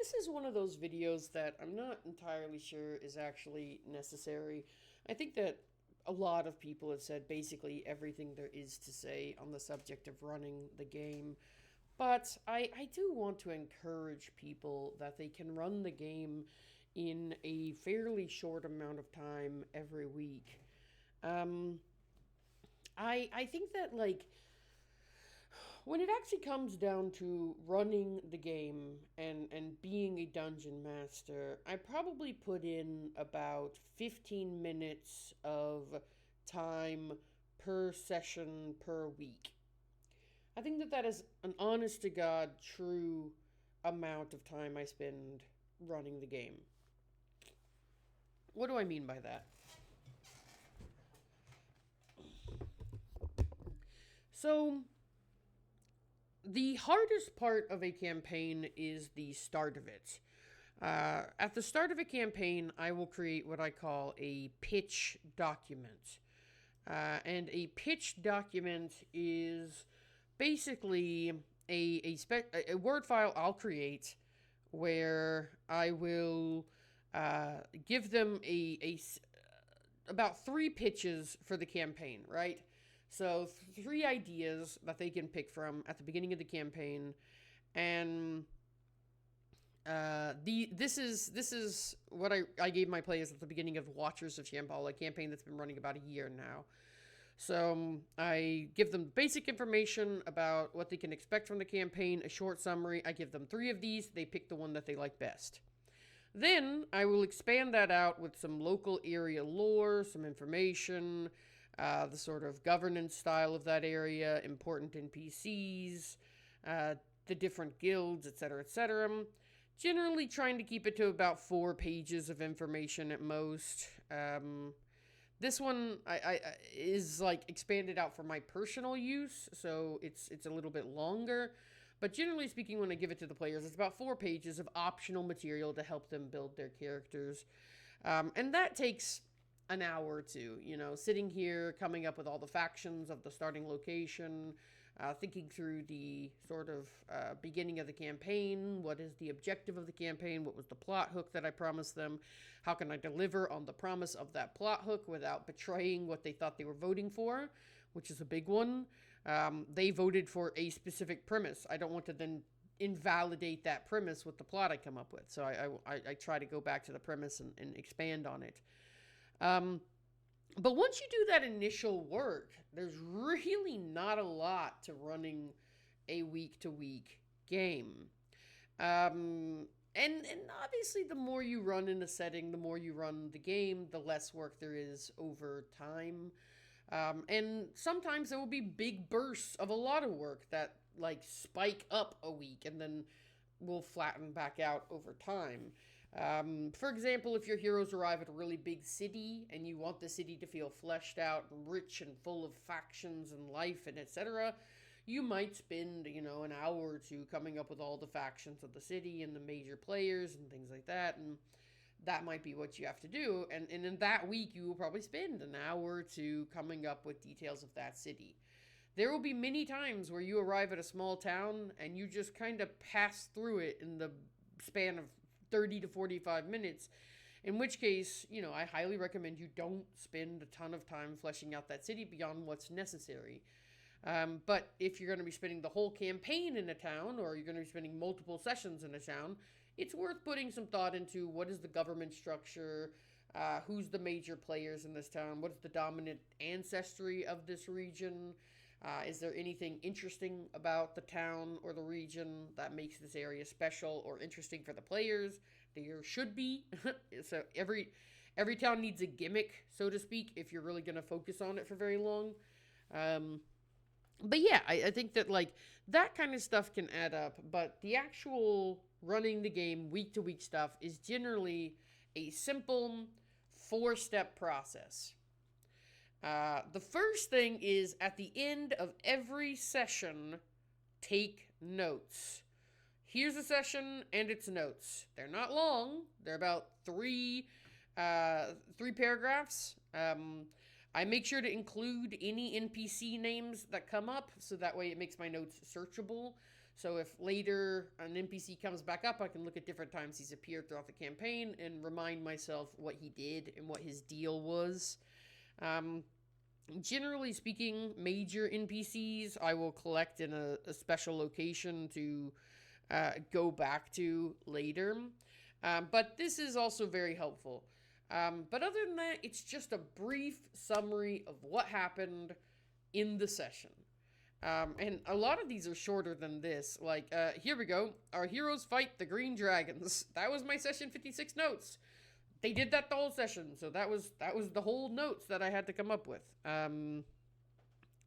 this is one of those videos that I'm not entirely sure is actually necessary. I think that a lot of people have said basically everything there is to say on the subject of running the game. But I do want to encourage people that they can run the game in a fairly short amount of time every week. Um, I think that, like, when it actually comes down to running the game and being a dungeon master, I probably put in about 15 minutes of time per session per week. I think that that is an honest to God true amount of time I spend running the game. What do I mean by that? So, the hardest part of a campaign is the start of it. At the start of a campaign, I will create what I call a pitch document. And a pitch document is basically a Word file I'll create where I will give them about three pitches for the campaign, right? So three ideas that they can pick from at the beginning of the campaign, and this is what I gave my players at the beginning of Watchers of Shambhala, a campaign that's been running about a year now. So I give them basic information about what they can expect from the campaign, a short summary. I give them three of these. They pick the one that they like best. Then I will expand that out with some local area lore, some information, the sort of governance style of that area, important NPCs, the different guilds, etc., etc. Generally trying to keep it to about 4 pages of information at most. This one I is like expanded out for my personal use, so it's a little bit longer. But generally speaking, when I give it to the players, it's about 4 pages of optional material to help them build their characters. And that takes an hour or two, sitting here, coming up with all the factions of the starting location, thinking through the sort of beginning of the campaign. What is the objective of the campaign? What was the plot hook that I promised them? How can I deliver on the promise of that plot hook without betraying what they thought they were voting for, which is a big one. They voted for a specific premise. I don't want to then invalidate that premise with the plot I come up with. So I try to go back to the premise and expand on it. But once you do that initial work, there's really not a lot to running a week to week game. And obviously, the more you run in a setting, the more you run the game, the less work there is over time. And sometimes there will be big bursts of a lot of work that like spike up a week and then will flatten back out over time. For example, if your heroes arrive at a really big city and you want the city to feel fleshed out and rich and full of factions and life and etc., you might spend, an hour or two coming up with all the factions of the city and the major players and things like that. And that might be what you have to do. And in that week, you will probably spend an hour or two coming up with details of that city. There will be many times where you arrive at a small town and you just kind of pass through it in the span of 30 to 45 minutes. In which case, I highly recommend you don't spend a ton of time fleshing out that city beyond what's necessary. But if you're going to be spending the whole campaign in a town, or you're going to be spending multiple sessions in a town, it's worth putting some thought into what is the government structure, who's the major players in this town, what is the dominant ancestry of this region, is there anything interesting about the town or the region that makes this area special or interesting for the players? There should be. So every town needs a gimmick, so to speak, if you're really going to focus on it for very long. But yeah, I think that like that kind of stuff can add up, but the actual running the game week to week stuff is generally a simple 4-step process. The first thing is at the end of every session, take notes. Here's a session and its notes. They're not long. They're about three paragraphs. I make sure to include any NPC names that come up, so that way it makes my notes searchable. So if later an NPC comes back up, I can look at different times he's appeared throughout the campaign and remind myself what he did and what his deal was. Um, Generally speaking, major NPCs I will collect in a special location to go back to later. But this is also very helpful. But other than that, it's just a brief summary of what happened in the session. And a lot of these are shorter than this. Like, here we go. Our heroes fight the green dragons. That was my session 56 notes. They did that the whole session, so that was the whole notes that I had to come up with.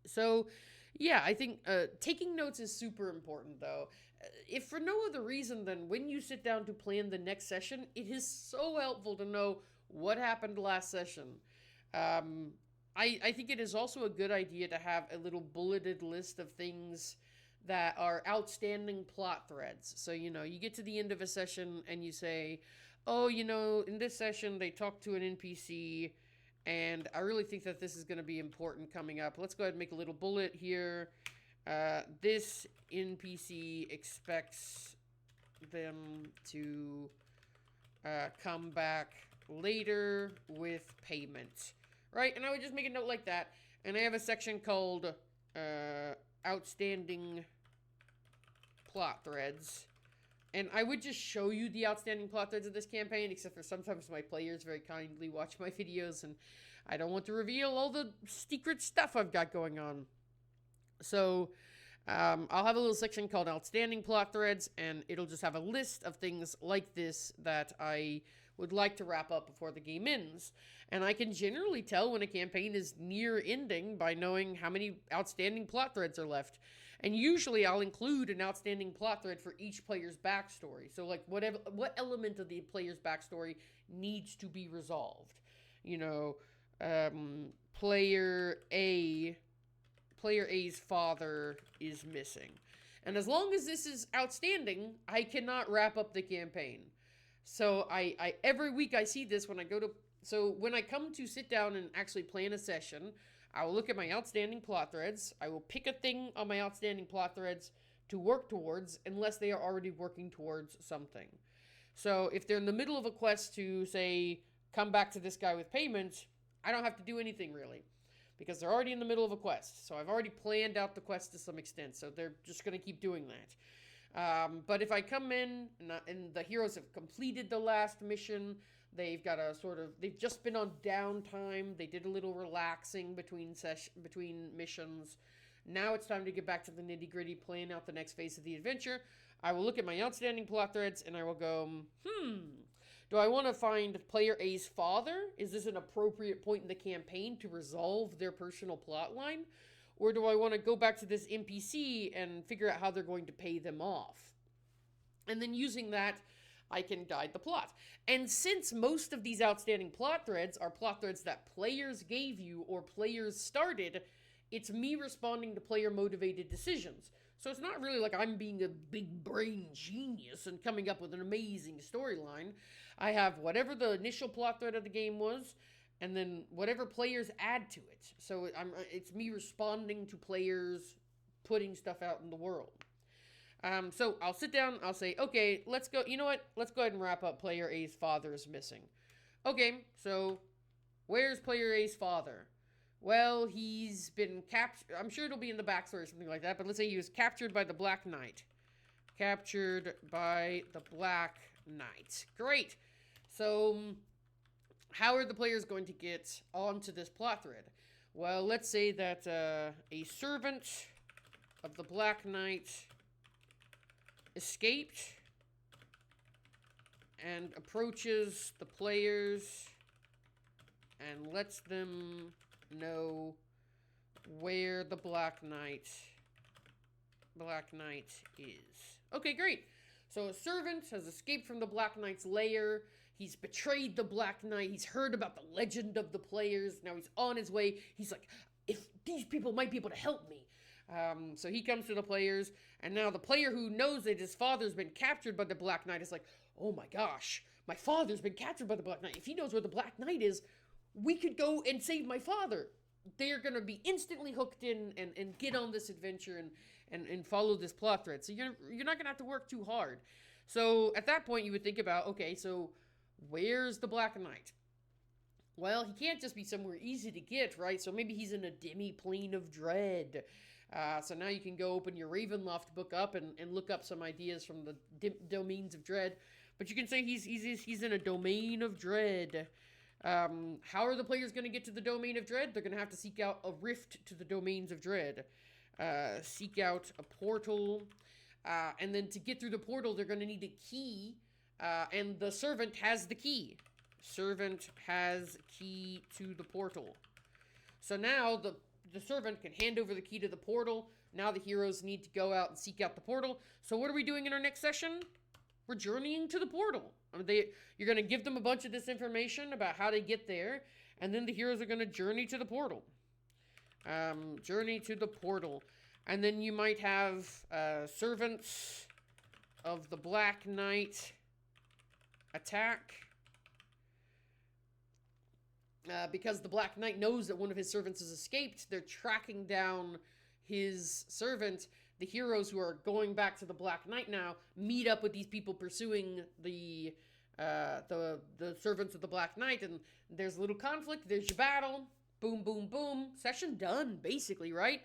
So yeah, I think taking notes is super important, though. If for no other reason than when you sit down to plan the next session, it is so helpful to know what happened last session. I think it is also a good idea to have a little bulleted list of things that are outstanding plot threads. So, you get to the end of a session and you say, oh, in this session they talked to an NPC, and I really think that this is going to be important coming up. Let's go ahead and make a little bullet here. This NPC expects them to come back later with payment. Right? And I would just make a note like that. And I have a section called Outstanding Plot Threads. And I would just show you the outstanding plot threads of this campaign, except for sometimes my players very kindly watch my videos, and I don't want to reveal all the secret stuff I've got going on. So, I'll have a little section called Outstanding Plot Threads, and it'll just have a list of things like this that I would like to wrap up before the game ends. And I can generally tell when a campaign is near ending by knowing how many outstanding plot threads are left. And usually I'll include an outstanding plot thread for each player's backstory. So, like, what element of the player's backstory needs to be resolved. Player A's father is missing. And as long as this is outstanding, I cannot wrap up the campaign. So I every week I see this when I go to... So when I come to sit down and actually plan a session, I will look at my outstanding plot threads. I will pick a thing on my outstanding plot threads to work towards, unless they are already working towards something. So if they're in the middle of a quest to, say, come back to this guy with payment, I don't have to do anything really, because they're already in the middle of a quest. So I've already planned out the quest to some extent, so they're just going to keep doing that. But if I come in and the heroes have completed the last mission, they've just been on downtime, they did a little relaxing between missions. Now it's time to get back to the nitty-gritty, plan out the next phase of the adventure. I will look at my outstanding plot threads and I will go, do I want to find player A's father? Is this an appropriate point in the campaign to resolve their personal plot line? Or do I want to go back to this NPC and figure out how they're going to pay them off? And then using that, I can guide the plot. And since most of these outstanding plot threads are plot threads that players gave you or players started, it's me responding to player-motivated decisions. So it's not really like I'm being a big brain genius and coming up with an amazing storyline. I have whatever the initial plot thread of the game was, and then whatever players add to it. So it's me responding to players putting stuff out in the world. So I'll sit down, I'll say, okay, let's go, you know what? Let's go ahead and wrap up player A's father is missing. Okay, so where's player A's father? Well, he's been captured. I'm sure it'll be in the backstory or something like that, but let's say he was captured by the Black Knight. Captured by the Black Knight. Great. So, how are the players going to get onto this plot thread? Well, let's say that a servant of the Black Knight escaped and approaches the players and lets them know where the Black Knight is. Okay, great. So a servant has escaped from the Black Knight's lair. He's betrayed the Black Knight. He's heard about the legend of the players. Now he's on his way. He's like, if these people might be able to help me. So he comes to the players, and now the player who knows that his father's been captured by the Black Knight is like, oh my gosh, my father's been captured by the Black Knight. If he knows where the Black Knight is, we could go and save my father. They're going to be instantly hooked in and get on this adventure and follow this plot thread. So you're not gonna have to work too hard. So at that point, you would think about, okay, so where's the Black Knight? Well, he can't just be somewhere easy to get, right? So maybe he's in a demi-plane of dread. So now you can go open your Ravenloft book up and look up some ideas from the domains of dread. But you can say he's in a domain of dread. How are the players going to get to the domain of dread? They're going to have to seek out a rift to the domains of dread. Seek out a portal. And then to get through the portal, they're going to need a key. And the servant has the key. Servant has key to the portal. So now the servant can hand over the key to the portal. Now the heroes need to go out and seek out the portal. So what are we doing in our next session? We're journeying to the portal. I mean, you're going to give them a bunch of this information about how to get there, and then the heroes are going to journey to the portal. Journey to the portal. And then you might have servants of the Black Knight attack. Because the Black Knight knows that one of his servants has escaped, they're tracking down his servant. The heroes who are going back to the Black Knight now meet up with these people pursuing the servants of the Black Knight, and there's a little conflict. There's your battle. Boom, boom, boom. Session done, basically, right?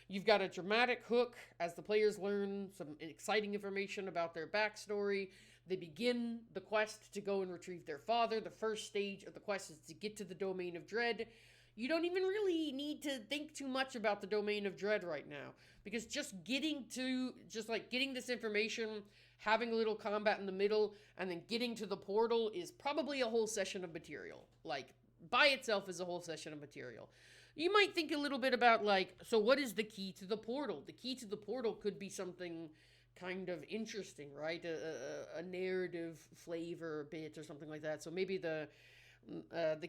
You've got a dramatic hook as the players learn some exciting information about their backstory. They begin the quest to go and retrieve their father. The first stage of the quest is to get to the domain of dread. You don't even really need to think too much about the domain of dread right now, because just getting this information, having a little combat in the middle, and then getting to the portal is probably a whole session of material. Like, by itself is a whole session of material. You might think a little bit about, like, so what is the key to the portal? The key to the portal could be something kind of interesting, right? A narrative flavor bit or something like that. So maybe the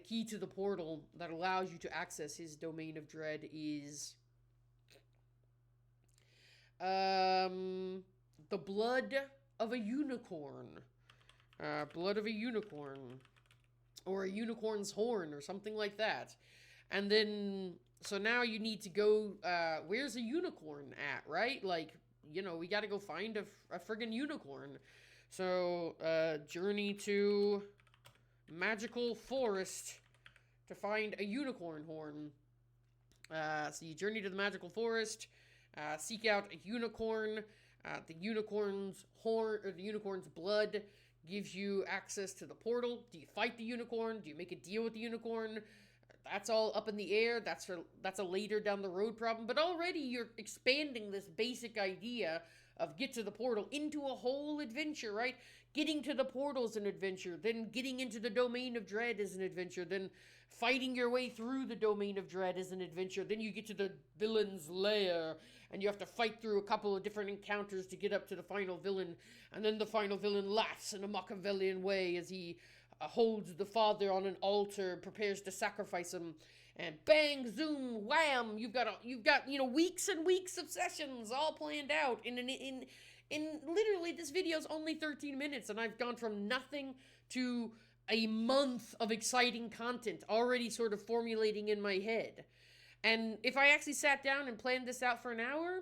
key to the portal that allows you to access his domain of dread is the blood of a unicorn. Blood of a unicorn. Or a unicorn's horn or something like that. And then, so now you need to go, where's a unicorn at, right? Like, you know, we got to go find a friggin' unicorn. So, journey to magical forest to find a unicorn horn. So you journey to the magical forest, seek out a unicorn. The unicorn's horn, or the unicorn's blood, gives you access to the portal. Do you fight the unicorn? Do you make a deal with the unicorn? That's all up in the air. That's a later down the road problem. But already you're expanding this basic idea of get to the portal into a whole adventure, right? Getting to the portal is an adventure. Then getting into the domain of dread is an adventure. Then fighting your way through the domain of dread is an adventure. Then you get to the villain's lair, and you have to fight through a couple of different encounters to get up to the final villain. And then the final villain laughs in a Machiavellian way as he holds the father on an altar, prepares to sacrifice him, and bang, zoom, wham! You've got weeks and weeks of sessions all planned out in literally, this video's only 13 minutes, and I've gone from nothing to a month of exciting content already sort of formulating in my head. And if I actually sat down and planned this out for an hour,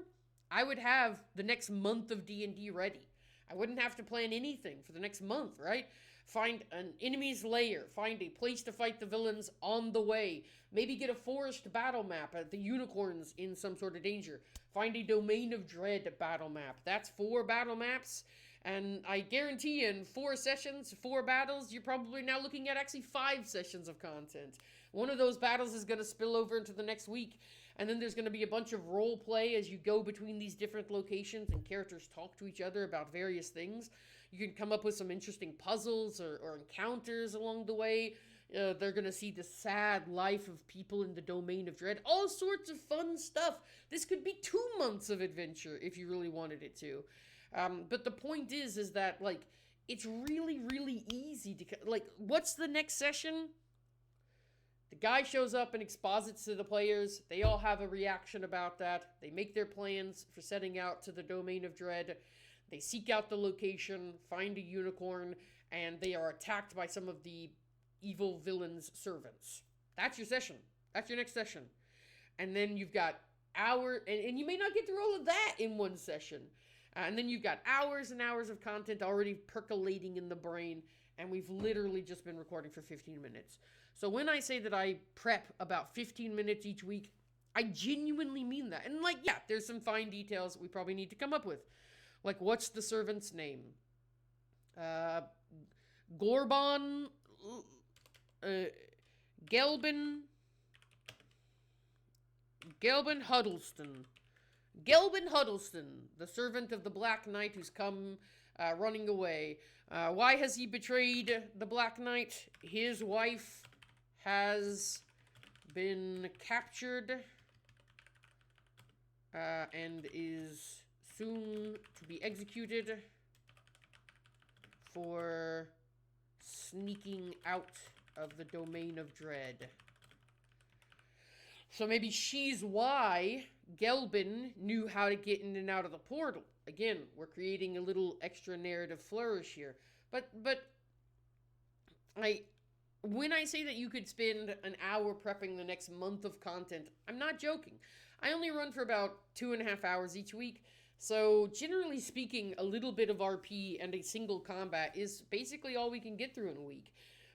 I would have the next month of D&D ready. I wouldn't have to plan anything for the next month, right? Find an enemy's lair. Find a place to fight the villains on the way. Maybe get a forest battle map at the unicorns in some sort of danger. Find a domain of dread battle map. That's 4 battle maps. And I guarantee you in 4 sessions, 4 battles, you're probably now looking at actually 5 sessions of content. One of those battles is going to spill over into the next week. And then there's going to be a bunch of role play as you go between these different locations and characters talk to each other about various things. You can come up with some interesting puzzles or encounters along the way. They're going to see the sad life of people in the domain of dread. All sorts of fun stuff. This could be 2 months of adventure if you really wanted it to. But the point is that, like, it's really, really easy to... Like, what's the next session? The guy shows up and exposits to the players. They all have a reaction about that. They make their plans for setting out to the domain of dread. They seek out the location, find a unicorn, and they are attacked by some of the evil villain's servants. That's your session. That's your next session. And then you've got and you may not get through all of that in one session. And then you've got hours and hours of content already percolating in the brain, and we've literally just been recording for 15 minutes. So when I say that I prep about 15 minutes each week, I genuinely mean that. And, like, yeah, there's some fine details we probably need to come up with. Like, what's the servant's name? Gorbon, Gelbin, Gelbin Huddleston. Gelbin Huddleston, the servant of the Black Knight who's come running away. Why has he betrayed the Black Knight? His wife has been captured and is soon to be executed for sneaking out of the domain of dread. So maybe she's why Gelbin knew how to get in and out of the portal. Again, we're creating a little extra narrative flourish here. But when I say that you could spend an hour prepping the next month of content, I'm not joking. I only run for about 2.5 hours each week. So generally speaking, a little bit of RP and a single combat is basically all we can get through in a week.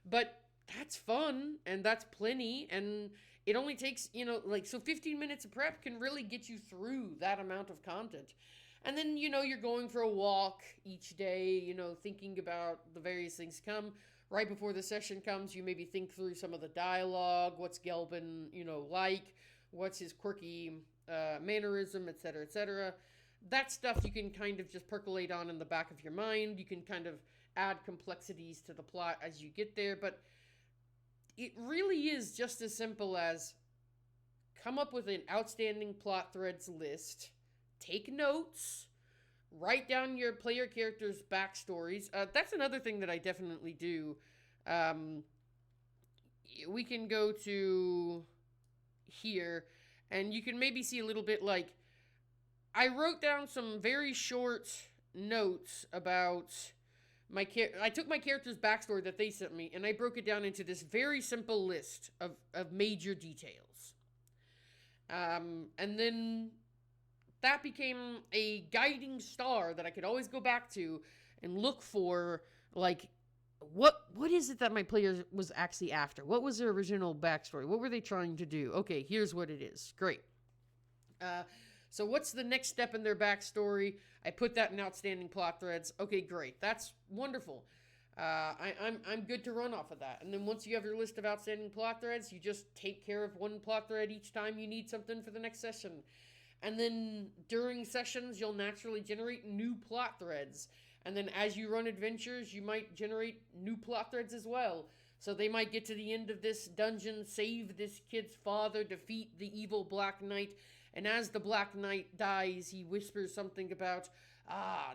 But that's fun, and that's plenty, and it only takes, so 15 minutes of prep can really get you through that amount of content. And then, you're going for a walk each day, thinking about the various things to come. Right before the session comes, you maybe think through some of the dialogue, what's Gelbin, like, what's his quirky mannerism, etc., etc. That stuff you can kind of just percolate on in the back of your mind. You can kind of add complexities to the plot as you get there, but it really is just as simple as come up with an outstanding plot threads list, take notes, write down your player characters' backstories. That's another thing that I definitely do. We can go to here, and you can maybe see a little bit like I wrote down some very short notes about I took my character's backstory that they sent me, and I broke it down into this very simple list of major details. And then that became a guiding star that I could always go back to and look for, like, what is it that my player was actually after? What was their original backstory? What were they trying to do? Okay, here's what it is. Great. So what's the next step in their backstory? I put that in outstanding plot threads. Okay, great. That's wonderful. I'm good to run off of that. And then once you have your list of outstanding plot threads, you just take care of one plot thread each time you need something for the next session. And then during sessions, you'll naturally generate new plot threads. And then as you run adventures, you might generate new plot threads as well. So they might get to the end of this dungeon, save this kid's father, defeat the evil Black Knight. And as the Black Knight dies, he whispers something about,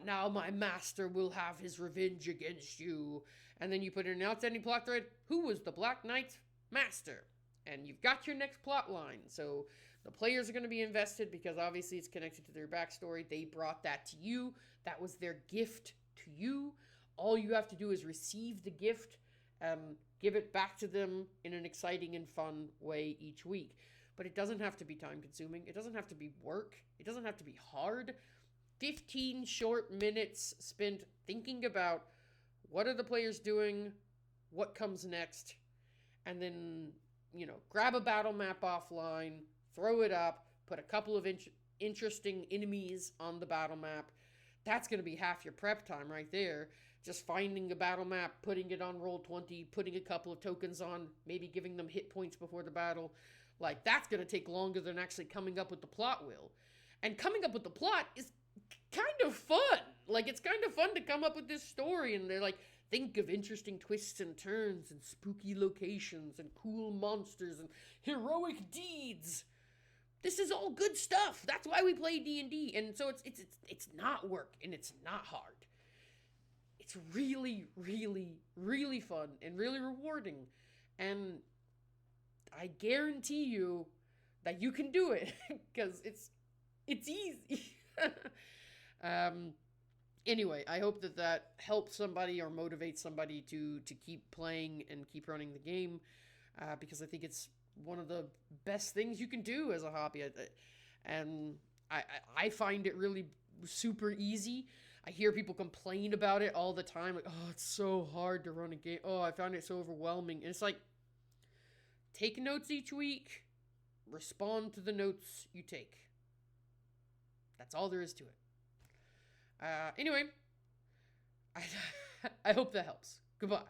now my master will have his revenge against you. And then you put in an outstanding plot thread, who was the Black Knight's master? And you've got your next plot line. So the players are going to be invested because obviously it's connected to their backstory. They brought that to you. That was their gift to you. All you have to do is receive the gift, give it back to them in an exciting and fun way each week. But it doesn't have to be time-consuming. It doesn't have to be work. It doesn't have to be hard. 15 short minutes spent thinking about what are the players doing, what comes next, and then, grab a battle map offline, throw it up, put a couple of interesting enemies on the battle map. That's going to be half your prep time right there. Just finding a battle map, putting it on Roll20, putting a couple of tokens on, maybe giving them hit points before the battle. Like, that's going to take longer than actually coming up with the plot will. And coming up with the plot is kind of fun. Like, it's kind of fun to come up with this story, and they're like, think of interesting twists and turns and spooky locations and cool monsters and heroic deeds. This is all good stuff. That's why we play D&D. And so it's not work, and it's not hard. It's really, really, really fun and really rewarding. And I guarantee you that you can do it because it's easy. Anyway, I hope that helps somebody or motivates somebody to keep playing and keep running the game because I think it's one of the best things you can do as a hobby. And I find it really super easy. I hear people complain about it all the time, like, oh, it's so hard to run a game. Oh, I found it so overwhelming. And it's like, take notes each week, respond to the notes you take. That's all there is to it. Anyway, I, I hope that helps. Goodbye.